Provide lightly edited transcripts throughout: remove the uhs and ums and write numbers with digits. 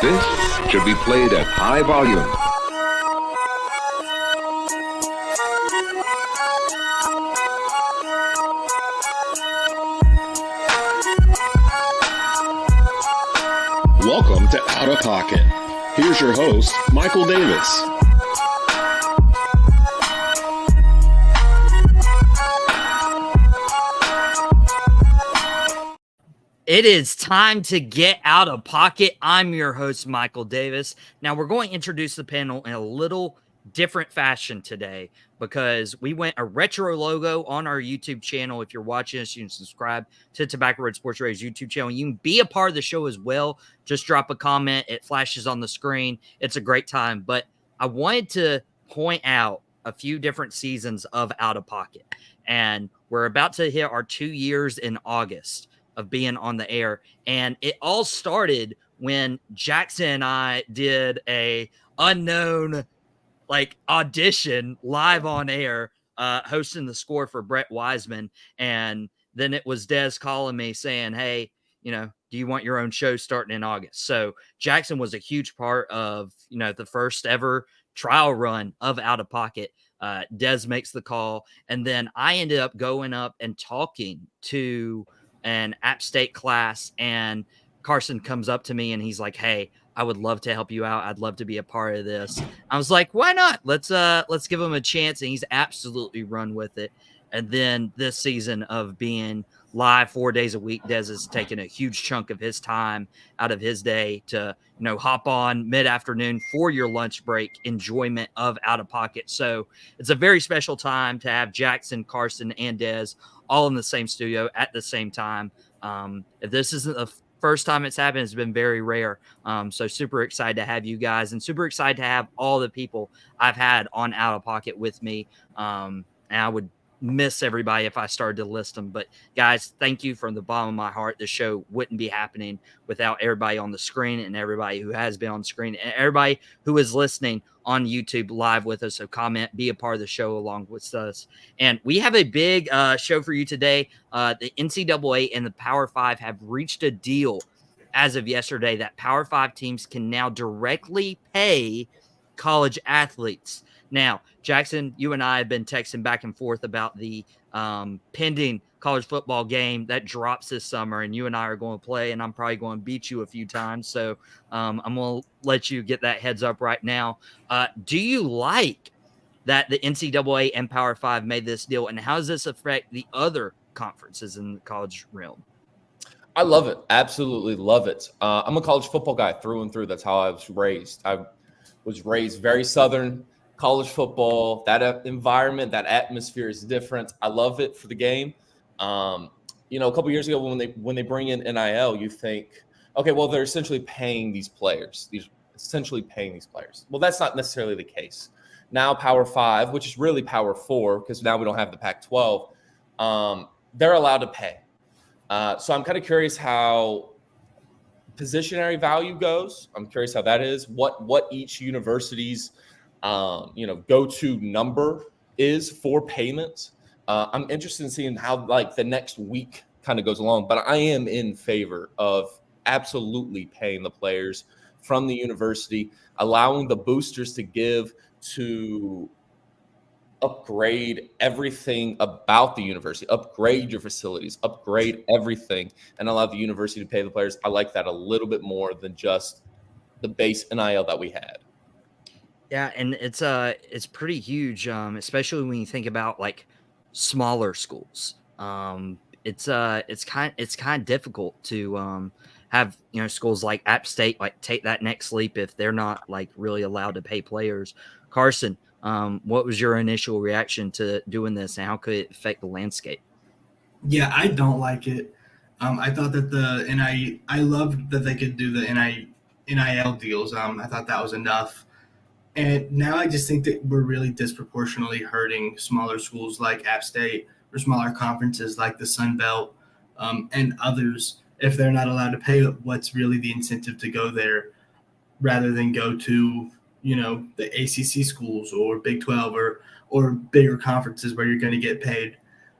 This should be played at high volume. Welcome to Outta Pocket. Here's your host, Michael Davis. It is time to get out of pocket. I'm your host, Michael Davis. Now, we're going to introduce the panel in a little different fashion today because we went a retro logo on our YouTube channel. If you're watching us, you can subscribe to Tobacco Road Sports Radio's YouTube channel. You can be a part of the show as well. Just drop a comment. It flashes on the screen. It's a great time. But I wanted to point out a few different seasons of Out of Pocket. And we're about to hit our 2 years in August of being on the air. And it all started when Jackson and I did a unknown audition live on air, hosting the score for Brett Wiseman. And then it was Des calling me saying, hey, do you want your own show starting in August? So Jackson was a huge part of, the first ever trial run of Out of Pocket. Des makes the call. And then I ended up going up and talking to an App State class, and Carsen comes up to me and he's like, hey, I would love to help you out. I'd love to be a part of this. I was like, why not? Let's give him a chance. And he's absolutely run with it. And then this season of being live 4 days a week, Des has taken a huge chunk of his time out of his day to, hop on mid-afternoon for your lunch break enjoyment of Out of Pocket. So it's a very special time to have Jackson, Carsen, and Des all in the same studio at the same time. If this isn't the first time it's happened, it's been very rare. So super excited to have you guys and super excited to have all the people I've had on Out of Pocket with me. And I would miss everybody if I started to list them. But guys, thank you from the bottom of my heart. The show wouldn't be happening without everybody on the screen and everybody who has been on the screen and everybody who is listening on YouTube live with us. So comment, be a part of the show along with us. And we have a big show for you today. The NCAA and the Power 5 have reached a deal as of yesterday that Power 5 teams can now directly pay college athletes. Now, Jackson, you and I have been texting back and forth about the pending college football game that drops this summer, and you and I are going to play, and I'm probably going to beat you a few times. So I'm going to let you get that heads up right now. Do you like that the NCAA and Power 5 made this deal, and how does this affect the other conferences in the college realm? I love it. Absolutely love it. I'm a college football guy through and through. That's how I was raised. I was raised very Southern. College football, that environment, that atmosphere is different. I love it for the game. A couple years ago when they bring in NIL, you think, okay, well, they're essentially paying these players. Well, that's not necessarily the case. Now Power 5, which is really Power 4, because now we don't have the Pac-12, they're allowed to pay. So I'm kind of curious how positionary value goes. I'm curious how that is, what each university's go-to number is for payments. I'm interested in seeing how the next week kind of goes along, but I am in favor of absolutely paying the players from the university, allowing the boosters to give to upgrade everything about the university, upgrade your facilities, upgrade everything, and allow the university to pay the players. I like that a little bit more than just the base NIL that we had. Yeah, and it's pretty huge, especially when you think about smaller schools. It's kind of difficult to have schools like App State take that next leap if they're not really allowed to pay players. Carsen, what was your initial reaction to doing this, and how could it affect the landscape? Yeah, I don't like it. I thought that I loved that they could do the NIL deals. I thought that was enough. And now I just think that we're really disproportionately hurting smaller schools like App State or smaller conferences like the Sun Belt and others if they're not allowed to pay what's really the incentive to go there rather than go to, the ACC schools or Big 12 or bigger conferences where you're going to get paid.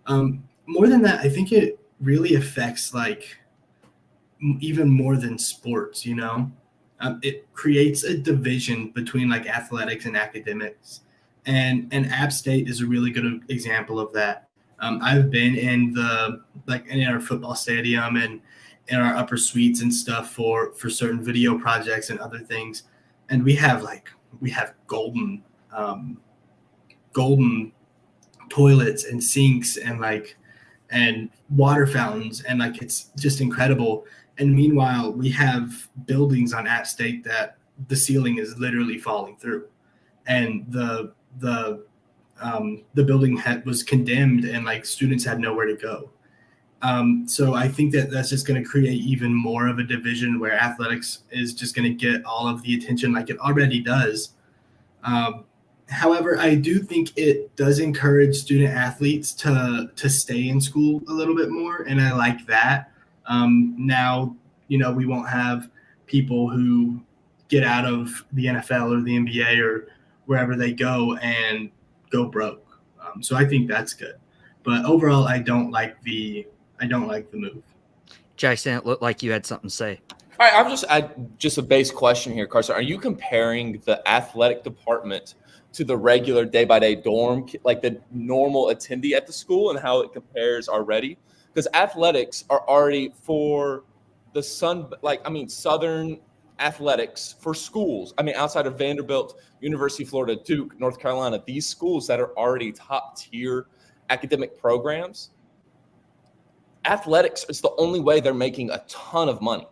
More than that, I think it really affects even more than sports, it creates a division between like athletics and academics. And App State is a really good example of that. I've been in in our football stadium and in our upper suites and stuff for certain video projects and other things. And we have golden toilets and sinks and water fountains, and like it's just incredible. And meanwhile, we have buildings on App State that the ceiling is literally falling through, and the building was condemned, and like students had nowhere to go. So I think that's just going to create even more of a division where athletics is just going to get all of the attention like it already does. However, I do think it does encourage student athletes to stay in school a little bit more, and I like that. Now, we won't have people who get out of the NFL or the NBA or wherever they go and go broke. So I think that's good. But overall, I don't like the move. Jason, it looked like you had something to say. All right, just a base question here, Carsen. Are you comparing the athletic department to the regular day-by-day dorm, like the normal attendee at the school, and how it compares already? Because athletics are already for the Southern athletics for schools. Outside of Vanderbilt, University of Florida, Duke, North Carolina, these schools that are already top-tier academic programs, athletics is the only way they're making a ton of money.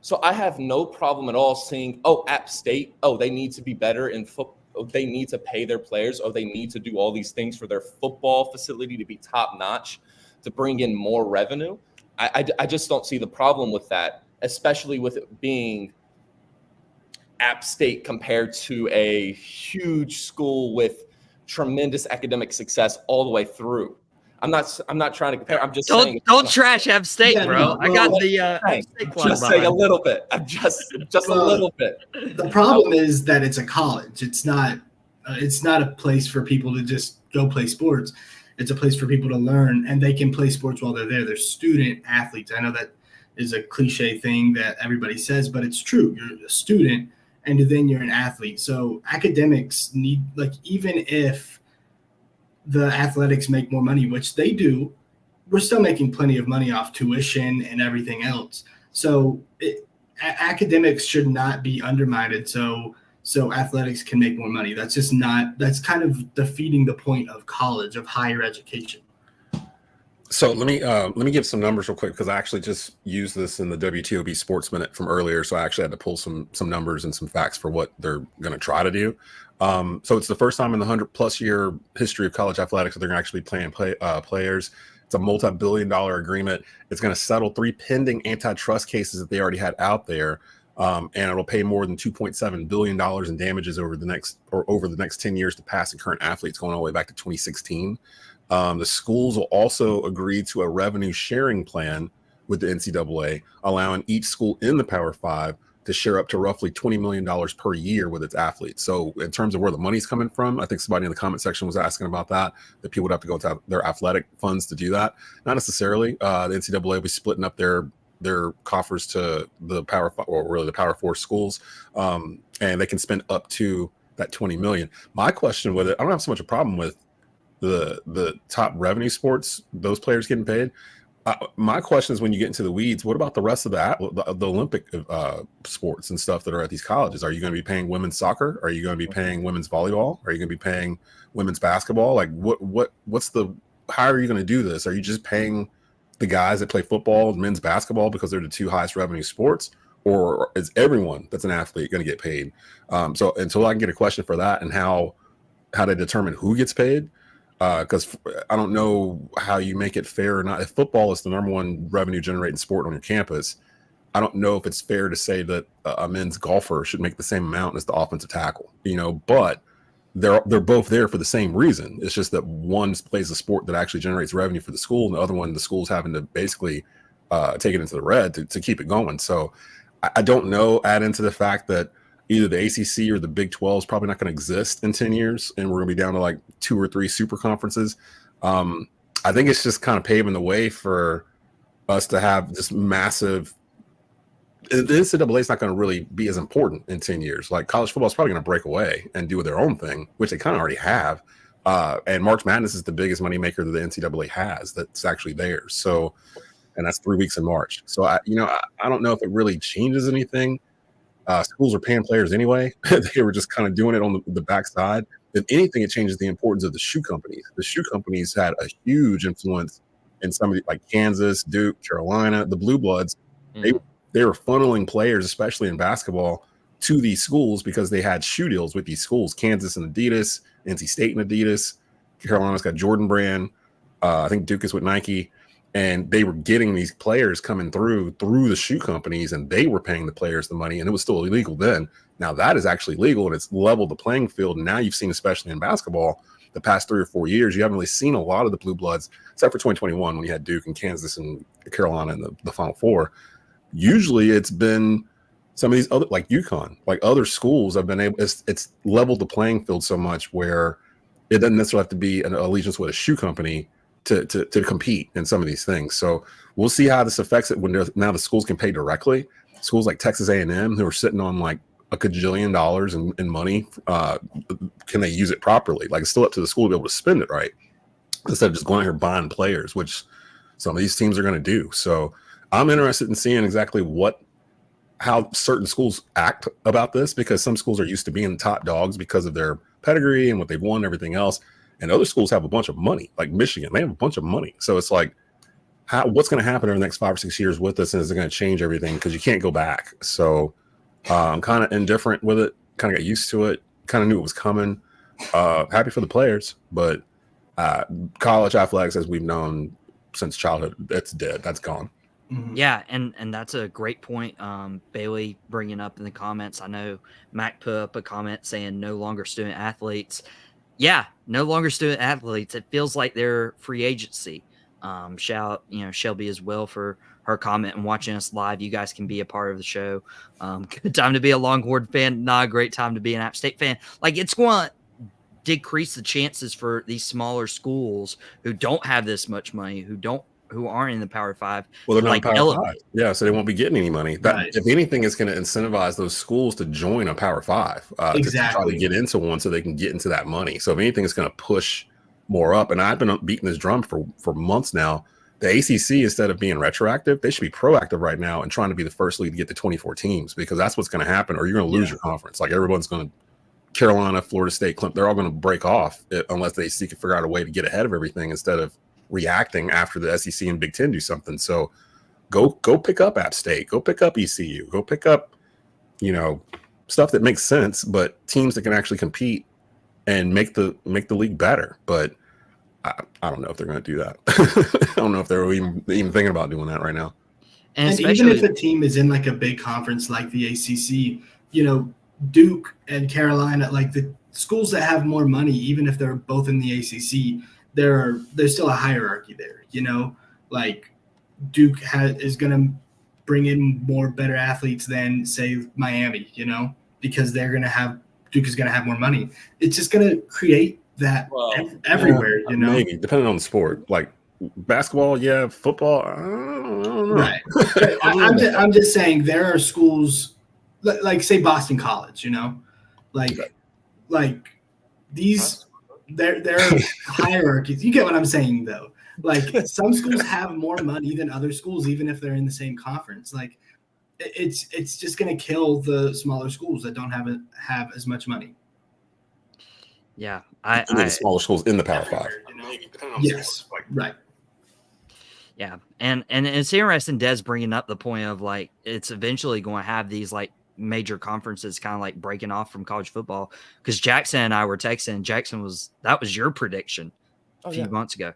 So I have no problem at all seeing, App State, they need to be better in football. They need to pay their players, or they need to do all these things for their football facility to be top-notch, to bring in more revenue. I just don't see the problem with that, especially with it being App State compared to a huge school with tremendous academic success all the way through. I'm not trying to compare. I'm just saying. Don't trash App State, bro. I got the App State just saying a little bit. I'm just a little bit. The problem is that it's a college. It's not a place for people to just go play sports. It's a place for people to learn, and they can play sports while they're there. They're student athletes. I know that is a cliche thing that everybody says, but it's true. You're a student, and then you're an athlete. So academics need, even if the athletics make more money, which they do, we're still making plenty of money off tuition and everything else. So academics should not be undermined so athletics can make more money. That's kind of defeating the point of college, of higher education. So let me give some numbers real quick, because I actually just used this in the WTOB Sports Minute from earlier. So I actually had to pull some numbers and some facts for what they're going to try to do. So it's the first time in the 100+ year history of college athletics that they're going to actually be playing players. It's a multi-billion-dollar agreement. It's going to settle 3 pending antitrust cases that they already had out there, and it'll pay more than $2.7 billion in damages over the next 10 years to past and current athletes, going all the way back to 2016. The schools will also agree to a revenue sharing plan with the NCAA, allowing each school in the Power 5 to share up to roughly $20 million per year with its athletes. So in terms of where the money's coming from, I think somebody in the comment section was asking about that people would have to go to their athletic funds to do that. Not necessarily. The NCAA will be splitting up their coffers to the Power 5, or really the Power 4 schools, and they can spend up to that $20 million. My question with it, I don't have so much a problem with the top revenue sports, those players getting paid. My question is, when you get into the weeds, what about the rest of the Olympic sports and stuff that are at these colleges? Are you going to be paying women's soccer? Are you going to be paying women's volleyball? Are you going to be paying women's basketball? Like how are you going to do this? Are you just paying the guys that play football and men's basketball because they're the 2 highest revenue sports? Or is everyone that's an athlete going to get paid? So until I can get a question for that and how to determine who gets paid, because I don't know how you make it fair or not. If football is the number 1 revenue generating sport on your campus, I don't know if it's fair to say that a men's golfer should make the same amount as the offensive tackle, but they're both there for the same reason. It's just that one plays a sport that actually generates revenue for the school, and the other one, the school's having to basically take it into the red to keep it going. So I don't know, add into the fact that either the ACC or the Big 12 is probably not going to exist in 10 years, and we're going to be down to like 2 or 3 super conferences. I think it's just kind of paving the way for us to have this massive the NCAA is not going to really be as important in 10 years. Like college football is probably going to break away and do their own thing, which they kind of already have. And March Madness is the biggest moneymaker that the NCAA has that's actually theirs. So, and that's 3 weeks in March. So I don't know if it really changes anything. Schools are paying players anyway. They were just kind of doing it on the backside. If anything, it changes the importance of the shoe companies. The shoe companies had a huge influence in some of the, like Kansas, Duke, Carolina, the Blue Bloods. They were funneling players, especially in basketball, to these schools because they had shoe deals with these schools. Kansas and Adidas, NC State and Adidas. Carolina's got Jordan Brand. I think Duke is with Nike. And they were getting these players coming through the shoe companies, and they were paying the players the money, and it was still illegal then. Now that is actually legal, and it's leveled the playing field. And now you've seen, especially in basketball, the past 3 or 4 years, you haven't really seen a lot of the Blue Bloods, except for 2021 when you had Duke and Kansas and Carolina in the Final Four. Usually it's been some of these other, like UConn, like other schools have been able, it's leveled the playing field so much where it doesn't necessarily have to be an allegiance with a shoe company to compete in some of these things. So we'll see how this affects it when now the schools can pay directly. Schools like Texas A&M, who are sitting on like a gajillion dollars in money, can they use it properly? Like it's still up to the school to be able to spend it right, instead of just going out here buying players, which some of these teams are going to do. So I'm interested in seeing exactly how certain schools act about this, because some schools are used to being top dogs because of their pedigree and what they've won and everything else. And other schools have a bunch of money, like Michigan, they have a bunch of money. So it's like, what's going to happen over the next 5 or 6 years with this? And is it going to change everything? Because you can't go back. So I'm kind of indifferent with it, kind of got used to it, kind of knew it was coming. Happy for the players, but college athletics, as we've known since childhood, it's dead. That's gone. Yeah, and that's a great point. Bailey bringing up in the comments. I know Mac put up a comment saying no longer student athletes. Yeah, no longer student athletes. It feels like they're free agency. Shout out, Shelby as well for her comment and watching us live. You guys can be a part of the show. Good time to be a Longhorn fan, not a great time to be an App State fan. Like, it's going to decrease the chances for these smaller schools who don't have this much money, who aren't in the Power 5. Well, they're not Power 5. Yeah, so they won't be getting any money. Right. If anything, it's going to incentivize those schools to join a Power 5 to try to get into one so they can get into that money. So if anything, it's going to push more up. And I've been beating this drum for months now. The ACC, instead of being retroactive, they should be proactive right now and trying to be the first league to get to 24 teams, because that's what's going to happen, or you're going to lose your conference. Like everyone's going to – Carolina, Florida State, Clemson, they're all going to break off unless they seek to figure out a way to get ahead of everything instead of reacting after the SEC and Big Ten do something. So go pick up App State, go pick up ECU, go pick up, stuff that makes sense, but teams that can actually compete and make the league better. But I don't know if they're going to do that. I don't know if they're even thinking about doing that right now. And even if a team is in like a big conference like the ACC, Duke and Carolina, like the schools that have more money, even if they're both in the ACC, there's still a hierarchy there, like Duke is going to bring in more better athletes than say Miami, because Duke is going to have more money. It's just going to create that everywhere, Maybe, depending on the sport, like basketball, football, I don't know. Right. I'm just saying there are schools like say Boston College, like these. There are hierarchies. You get what I'm saying, though. Like some schools have more money than other schools, even if they're in the same conference. Like it's just going to kill the smaller schools that don't have as much money. Yeah, the smaller schools in the Power 5. Yes, right. Yeah, and it's interesting, Des bringing up the point of like it's eventually going to have these like major conferences kind of like breaking off from college football, because Jackson and I were texting. Jackson, that was your prediction a few months ago.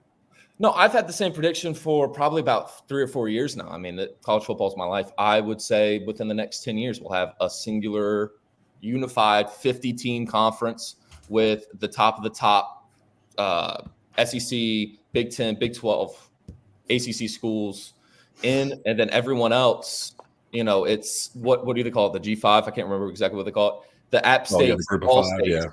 No, I've had the same prediction for probably about 3 or 4 years now. I mean, college football is my life. I would say within the next 10 years, we'll have a singular unified 50-team conference with the top of the top SEC, Big 10, Big 12, ACC schools in, and then everyone else. It's what do they call it? The G5? I can't remember exactly what they call it. The App States, all states,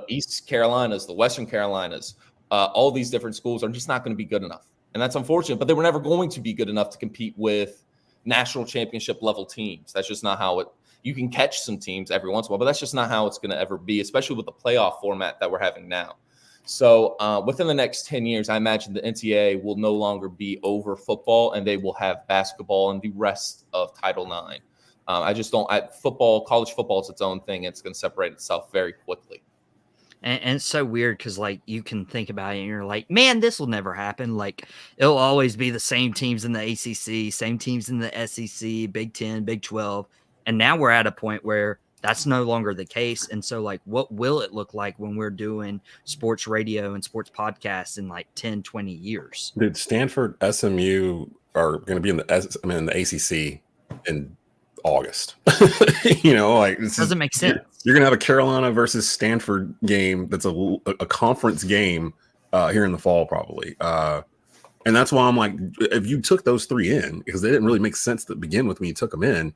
East Carolinas, the Western Carolinas, all these different schools are just not going to be good enough. And that's unfortunate, but they were never going to be good enough to compete with national championship level teams. That's just not how it. You can catch some teams every once in a while, but that's just not how it's going to ever be, especially with the playoff format that we're having now. So within the next 10 years, I imagine the NCAA will no longer be over football, and they will have basketball and the rest of Title IX. I just don't. College football is its own thing. It's going to separate itself very quickly. And it's so weird because, like, you can think about it and you're like, man, this will never happen. Like, it'll always be the same teams in the ACC, same teams in the SEC, Big 10, Big 12. And now we're at a point where that's no longer the case. And so, like, what will it look like when we're doing sports radio and sports podcasts in, like, 10, 20 years? Dude, Stanford, SMU are going to be in the ACC in August. Like, this doesn't make sense. You're gonna have a Carolina versus Stanford game that's a conference game here in the fall, probably, and that's why I'm like, if you took those three in, because they didn't really make sense to begin with when you took them in,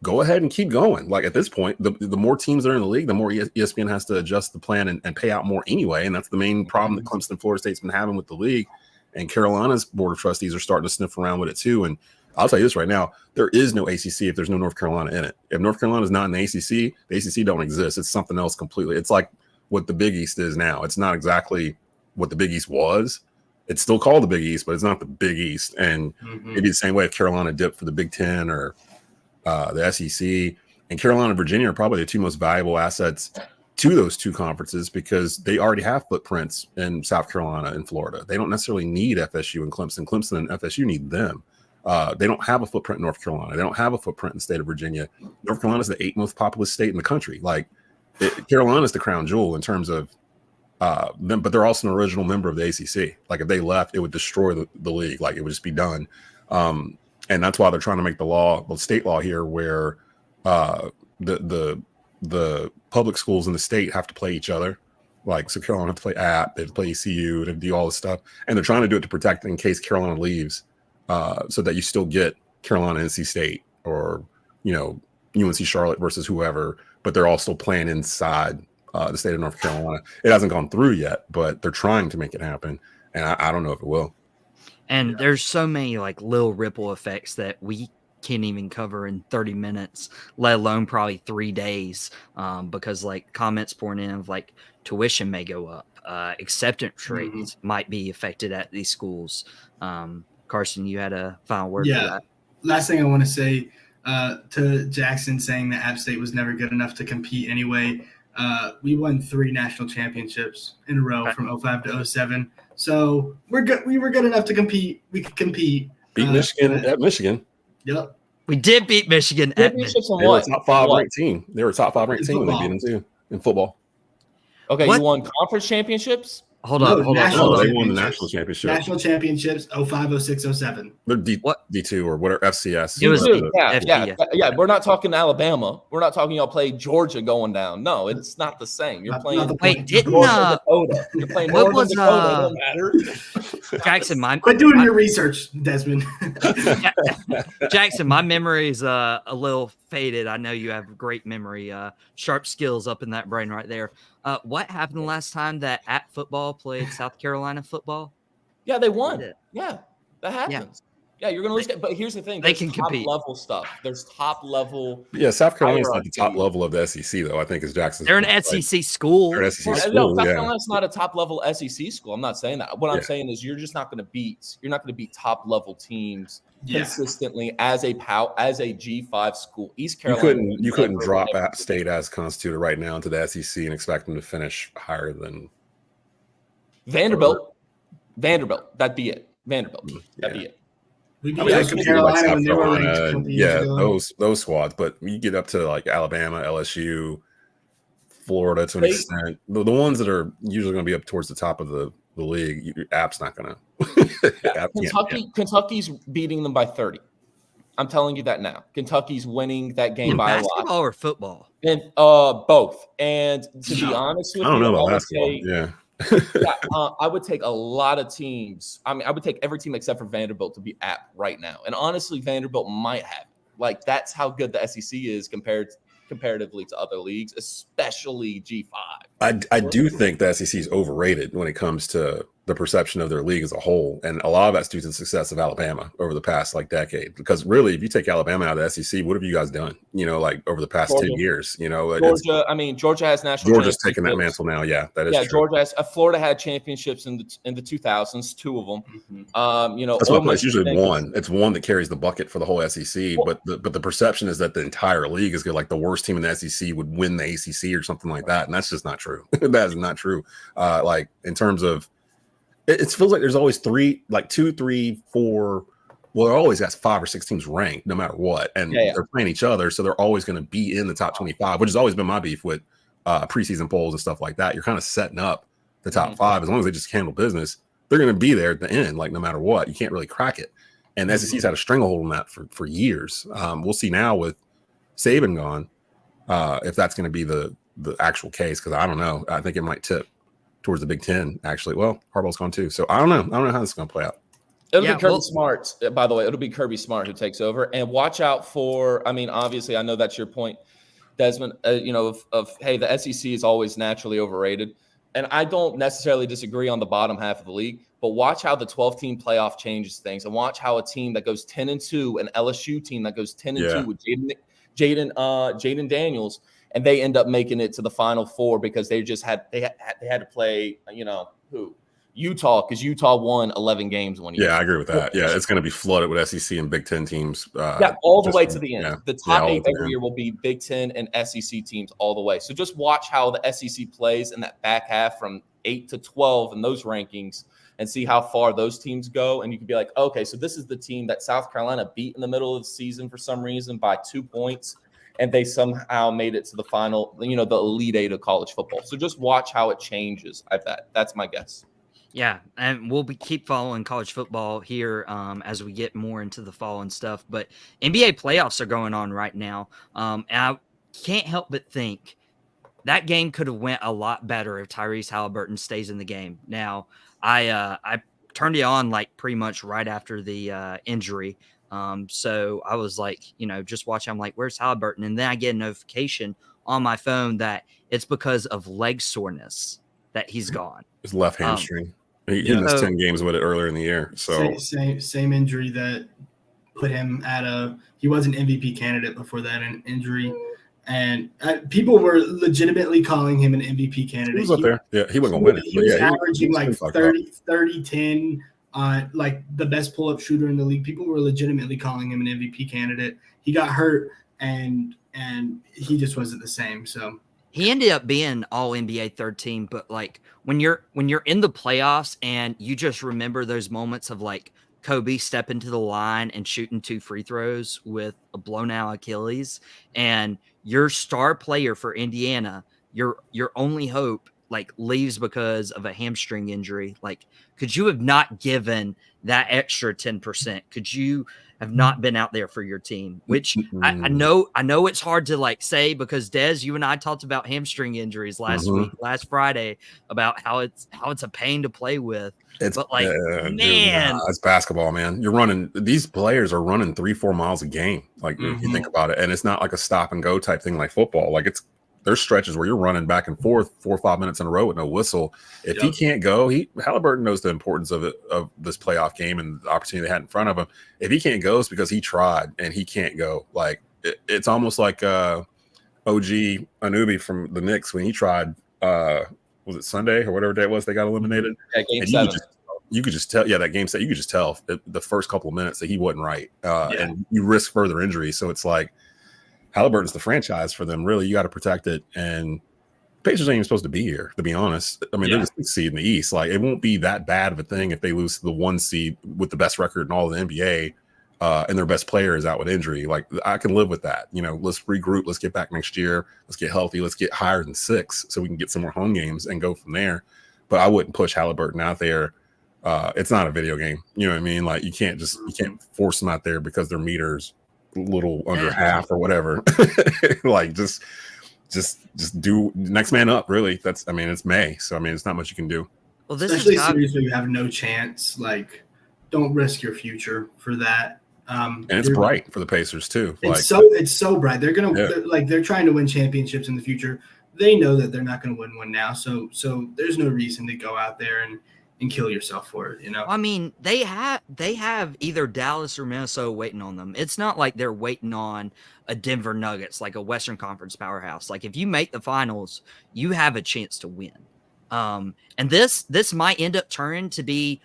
go ahead and keep going. Like, at this point, the more teams that are in the league, the more ESPN has to adjust the plan and pay out more anyway, and that's the main problem that Clemson and Florida State's been having with the league, and Carolina's board of trustees are starting to sniff around with it too. And I'll tell you this right now, there is no ACC if there's no North Carolina in it. If North Carolina is not in the ACC don't exist. It's something else completely. It's like what the Big East is now. It's not exactly what the Big East was. It's still called the Big East, but it's not the Big East. And maybe the same way if Carolina dipped for the Big Ten or the SEC. And Carolina and Virginia are probably the two most valuable assets to those two conferences because they already have footprints in South Carolina and Florida. They don't necessarily need FSU and Clemson. Clemson and FSU need them. They don't have a footprint in North Carolina. They don't have a footprint in the state of Virginia. North Carolina is the 8th most populous state in the country. Like, Carolina is the crown jewel in terms of them, but they're also an original member of the ACC. Like, if they left, it would destroy the league. Like, it would just be done. And that's why they're trying to make the state law here, where the public schools in the state have to play each other. Like, so Carolina have to play App, they have to play ECU, they have to do all this stuff, and they're trying to do it to protect in case Carolina leaves. So that you still get Carolina, NC State, or UNC Charlotte versus whoever, but they're all still playing inside the state of North Carolina. It hasn't gone through yet, but they're trying to make it happen, and I don't know if it will. And there's so many like little ripple effects that we can't even cover in 30 minutes, let alone probably 3 days, because like comments pouring in of like tuition may go up, acceptance rates might be affected at these schools. Carsen, you had a final word for that. Last thing I want to say to Jackson saying that App State was never good enough to compete anyway. We won 3 national championships in a row from 05 to 07. So we're good. We were good enough to compete. We could compete. Beat Michigan at Michigan. Yep. We did beat Michigan at Michigan. They were a top 5 ranked team. They were a top 5 ranked team when they beat them too in football. Okay, you won conference championships? Hold on. They won the national championship. National championships 05, 06, 07. They're D2 or whatever, FCS. It was yeah. We're not talking Alabama. We're not talking y'all play Georgia going down. No, it's not the same. You're playing. Wait, didn't Dakota. You're playing Northern Dakota. It don't matter. Jackson, quit doing your research, Desmond. Jackson, my memory is a little faded. I know you have great memory, sharp skills up in that brain right there. What happened the last time that App football played South Carolina football? Yeah, they won. Yeah, that happens. Yeah, you're going to lose. But here's the thing. They can compete. Level stuff. There's top level. Yeah, South Carolina's not the top level of the SEC, though. I think is Jackson's. They're an SEC school. They're an SEC school. No, South Carolina's not a top level SEC school. I'm not saying that. What I'm saying is you're just not going to beat. You're not going to beat top level teams consistently as a G5 school. East Carolina. You couldn't drop App State as constituted right now into the SEC and expect them to finish higher than Vanderbilt. That'd be it. Vanderbilt. That'd be it. We beat Carolina when they were ranked. Those squads. But you get up to like Alabama, LSU, Florida to an extent. The ones that are usually going to be up towards the top of the league, App's not going to. Kentucky's beating them by 30. I'm telling you that now. Kentucky's winning that game by a lot. Basketball or football? And both. And to be honest with you, I don't know about basketball. I would take a lot of teams. I mean, I would take every team except for Vanderbilt to be App right now. And honestly, Vanderbilt might have it. Like, that's how good the SEC is comparatively to other leagues, especially G5. I do think the SEC is overrated when it comes to the perception of their league as a whole. And a lot of that's due to the success of Alabama over the past decade. Because really, if you take Alabama out of the SEC, what have you guys done? Over the past 10 years, Georgia has national. Georgia's taking that mantle now. Yeah, that is true. Georgia has. Florida had championships in the 2000s, 2 of them. That's why it's usually one. It's one that carries the bucket for the whole SEC. But the perception is that the entire league is good. Like the worst team in the SEC would win the ACC or something like that, and that's just not true. That is not true. In terms of, it feels like there's always 2, 3, 4. Well, there always has 5 or 6 teams ranked, no matter what, and they're playing each other, so they're always going to be in the top 25, which has always been my beef with preseason polls and stuff like that. You're kind of setting up the top 5 as long as they just handle business. They're going to be there at the end, no matter what. You can't really crack it. And the SEC's had a stranglehold on that for years. We'll see now with Saban gone if that's going to be the actual case, because I don't know. I think it might tip towards the Big Ten, actually. Well, Harbaugh's gone too. So I don't know how this is going to play out. It'll be Kirby Smart, by the way. It'll be Kirby Smart who takes over. And watch out for, obviously, I know that's your point, Desmond, hey, the SEC is always naturally overrated. And I don't necessarily disagree on the bottom half of the league, but watch how the 12-team playoff changes things, and watch how a team that goes 10-2, an LSU team that goes 10-2 with Jaden Daniels, and they end up making it to the Final Four because they had to play Utah, because Utah won 11 games one year. Yeah, I agree with that. Yeah, it's going to be flooded with SEC and Big Ten teams. All the way to the end. Yeah, the top 8 every year will be Big Ten and SEC teams all the way. So just watch how the SEC plays in that back half from 8 to 12 in those rankings, and see how far those teams go. And you can be like, okay, so this is the team that South Carolina beat in the middle of the season for some reason by 2 points, and they somehow made it to the final, the Elite 8 of college football. So just watch how it changes, I bet. That's my guess. Yeah, and we'll keep following college football here as we get more into the fall and stuff. But NBA playoffs are going on right now, and I can't help but think that game could have went a lot better if Tyrese Haliburton stays in the game. Now, I turned it on pretty much right after the injury, so I was just watching. I'm like, "Where's Haliburton?" And then I get a notification on my phone that it's because of leg soreness that he's gone. His left hamstring. He missed 10 games with it earlier in the year. So same injury that put him he was an MVP candidate before that injury. And people were legitimately calling him an MVP candidate. He was up there. Yeah, he wasn't going to win it. He was averaging 30, 10, the best pull-up shooter in the league. People were legitimately calling him an MVP candidate. He got hurt, and he just wasn't the same. So he ended up being all NBA third team, but when you're in the playoffs and you just remember those moments of Kobe stepping to the line and shooting 2 free throws with a blown out Achilles, and your star player for Indiana, your only hope leaves because of a hamstring injury. Could you have not given that extra 10%? Could you have not been out there for your team? Which I know it's hard to say, because Des, you and I talked about hamstring injuries last Friday, about how it's a pain to play with. It's basketball, man. These players are running 3-4 miles a game. If you think about it, and it's not like a stop and go type thing like football. There's stretches where you're running back and forth 4 or 5 minutes in a row with no whistle. If he can't go, Haliburton knows the importance of this playoff game and the opportunity they had in front of him. If he can't go, it's because he tried and he can't go. It's almost like OG Anunoby from the Knicks when he tried. Was it Sunday or whatever day it was they got eliminated? Yeah, game 7. You could just tell. Yeah, that game set. You could just tell the first couple of minutes that he wasn't right, and you risk further injury. So it's Haliburton's the franchise for them. Really, you got to protect it. And Pacers ain't even supposed to be here, to be honest. They're the 6th seed in the East. It won't be that bad of a thing if they lose to the 1 seed with the best record in all of the NBA, and their best player is out with injury. I can live with that. Let's regroup. Let's get back next year. Let's get healthy. Let's get higher than 6 so we can get some more home games and go from there. But I wouldn't push Haliburton out there. It's not a video game. You know what I mean? You can't force them out there because their meter's little under half or whatever. just do next man up. Really, it's May, so it's not much you can do. Well, this especially series where you have no chance. Don't risk your future for that. And it's bright for the Pacers too. It's so bright. They're they're trying to win championships in the future. They know that they're not going to win one now, so there's no reason to go out there and kill yourself for it. I mean, they have either Dallas or Minnesota waiting on them. It's not like they're waiting on a Denver Nuggets, like a Western Conference powerhouse. Like if you make the finals, you have a chance to win. And this might end up turning to be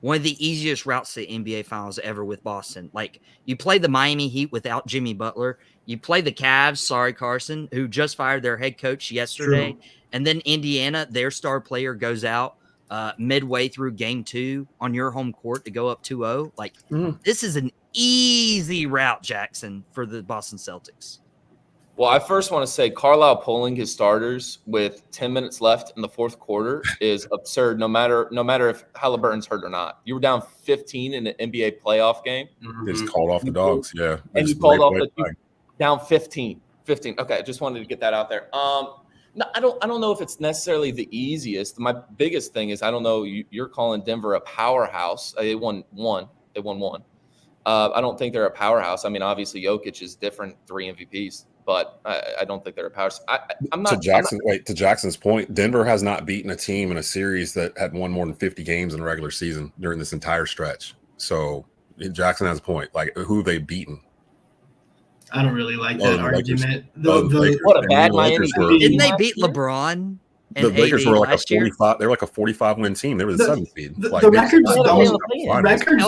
one of the easiest routes to the NBA Finals ever with Boston. Like you play the Miami Heat without Jimmy Butler, you play the Cavs, sorry Carsen, who just fired their head coach yesterday, True. and then Indiana, their star player goes out midway through game 2 on your home court to go up 2-0. Like this is an easy route, Jackson, for the Boston Celtics. Well, I first want to say Carlisle pulling his starters with 10 minutes left in the fourth quarter is absurd. No matter if Haliburton's hurt or not, you were down 15 in an NBA playoff game. They just called off the dogs, yeah. And you called off down 15. Okay, I just wanted to get that out there. No, I don't know if it's necessarily the easiest. My biggest thing is I don't know. You're calling Denver a powerhouse. They won one. I don't think they're a powerhouse. I mean, obviously Jokic is different, 3 MVPs, but I don't think they're a powerhouse. I'm not. To Jackson's point, Denver has not beaten a team in a series that had won more than 50 games in a regular season during this entire stretch. So Jackson has a point. Like who have they beaten? I don't really like that argument. What a bad Miami team. Didn't they beat LeBron? The Lakers were like a 45. They're like a 45-win team. They were the 7th seed. The records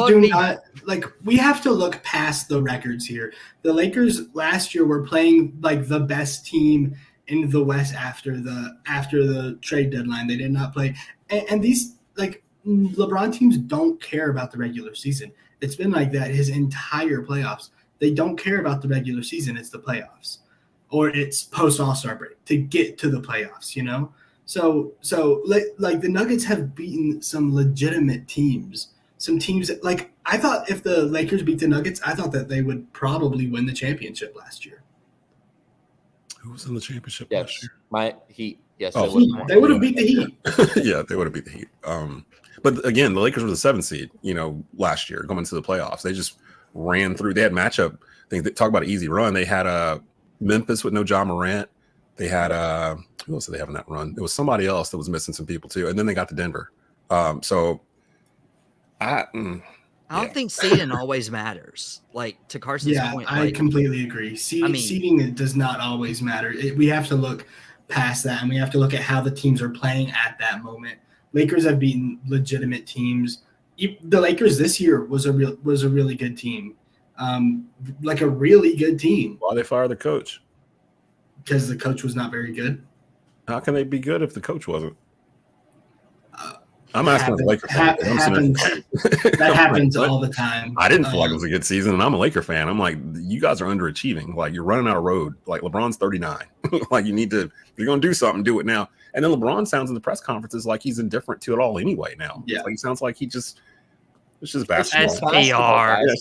do not like. We have to look past the records here. The Lakers last year were playing like the best team in the West after the trade deadline. They did not play, and these like LeBron teams don't care about the regular season. It's been like that his entire playoffs. They don't care about the regular season. It's the playoffs, or it's post All-Star break to get to the playoffs. So like the Nuggets have beaten some legitimate teams, some teams that, like I thought if the Lakers beat the Nuggets, I thought that they would probably win the championship last year. Who was in the championship last year? My Heat. Yes, they would have beat the Heat. Yeah, they would have beat the Heat. But again, the Lakers were the 7th seed, last year going into the playoffs. They just ran through. They had matchup things. They talk about an easy run. They had Memphis with no John Morant. They had who else did they have in that run? It was somebody else that was missing some people too. And then they got to Denver. So I don't think seeding always matters. Like to Carson's point, I completely agree. Seeding does not always matter. We have to look past that, and we have to look at how the teams are playing at that moment. Lakers have beaten legitimate teams. The Lakers this year was a really good team, like a really good team. Why they fire the coach? Because the coach was not very good. How can they be good if the coach wasn't? I'm asking the Laker fan. That happens all the time. I didn't feel like it was a good season, and I'm a Laker fan. I'm like, you guys are underachieving. Like you're running out of road. Like LeBron's 39. Like you need to, if you're going to do something, do it now. And then LeBron sounds in the press conferences like he's indifferent to it all anyway now. Yeah, like he sounds like it's just basketball.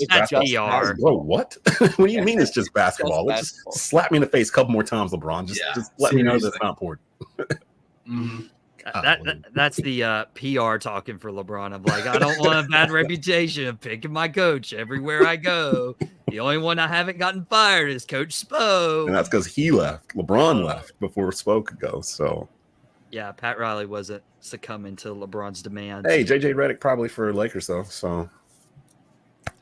That's PR. Bro, what? What do you mean it's just basketball? Just slap me in the face a couple more times, LeBron. Just let me know that's not important. That's the PR talking for LeBron. I'm like, I don't want a bad reputation of picking my coach everywhere I go. The only one I haven't gotten fired is Coach Spo. And that's because he left. LeBron left before Spo could go. So yeah, Pat Riley wasn't succumbing to LeBron's demands. Hey, JJ Redick probably for Lakers though. So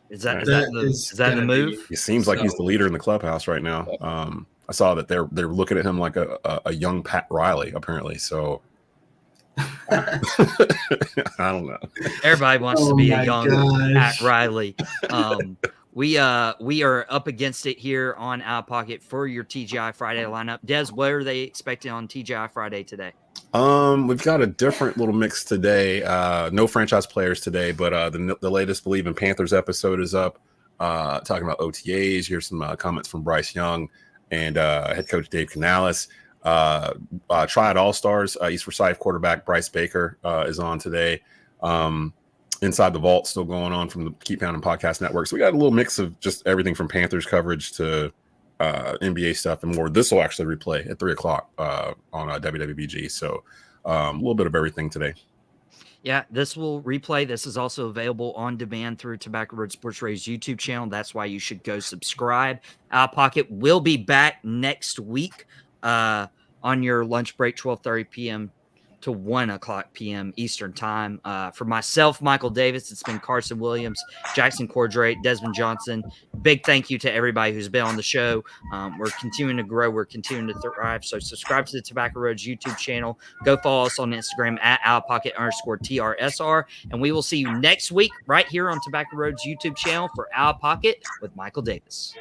is that the move? It seems like he's the leader in the clubhouse right now. I saw that they're looking at him like a young Pat Riley apparently. So I don't know. Everybody wants to be a young Pat Riley. We are up against it here on Out of Pocket for your TGI Friday lineup. Des, what are they expecting on TGI Friday today? We've got a different little mix today. No franchise players today, but the latest Believe in Panthers episode is up. Talking about OTAs. Here's some comments from Bryce Young and head coach Dave Canales. Triad All-Stars, East Forsyth quarterback Bryce Baker is on today. Inside the Vault still going on from the Keep Pounding Podcast Network. So we got a little mix of just everything from Panthers coverage to NBA stuff and more. This will actually replay at 3:00 on WWBG. So a little bit of everything today. Yeah, this will replay. This is also available on demand through Tobacco Road Sports Radio's YouTube channel. That's why you should go subscribe. Out of Pocket will be back next week on your lunch break, 12:30 p.m. to 1 o'clock p.m. Eastern time. For myself, Michael Davis, it's been Carsen Williams, Jackson Cordray, Desmond Johnson. Big thank you to everybody who's been on the show. We're continuing to grow. We're continuing to thrive. So subscribe to the Tobacco Roads YouTube channel. Go follow us on Instagram at outpocket_TRSR. And we will see you next week right here on Tobacco Roads YouTube channel for Out of Pocket with Michael Davis.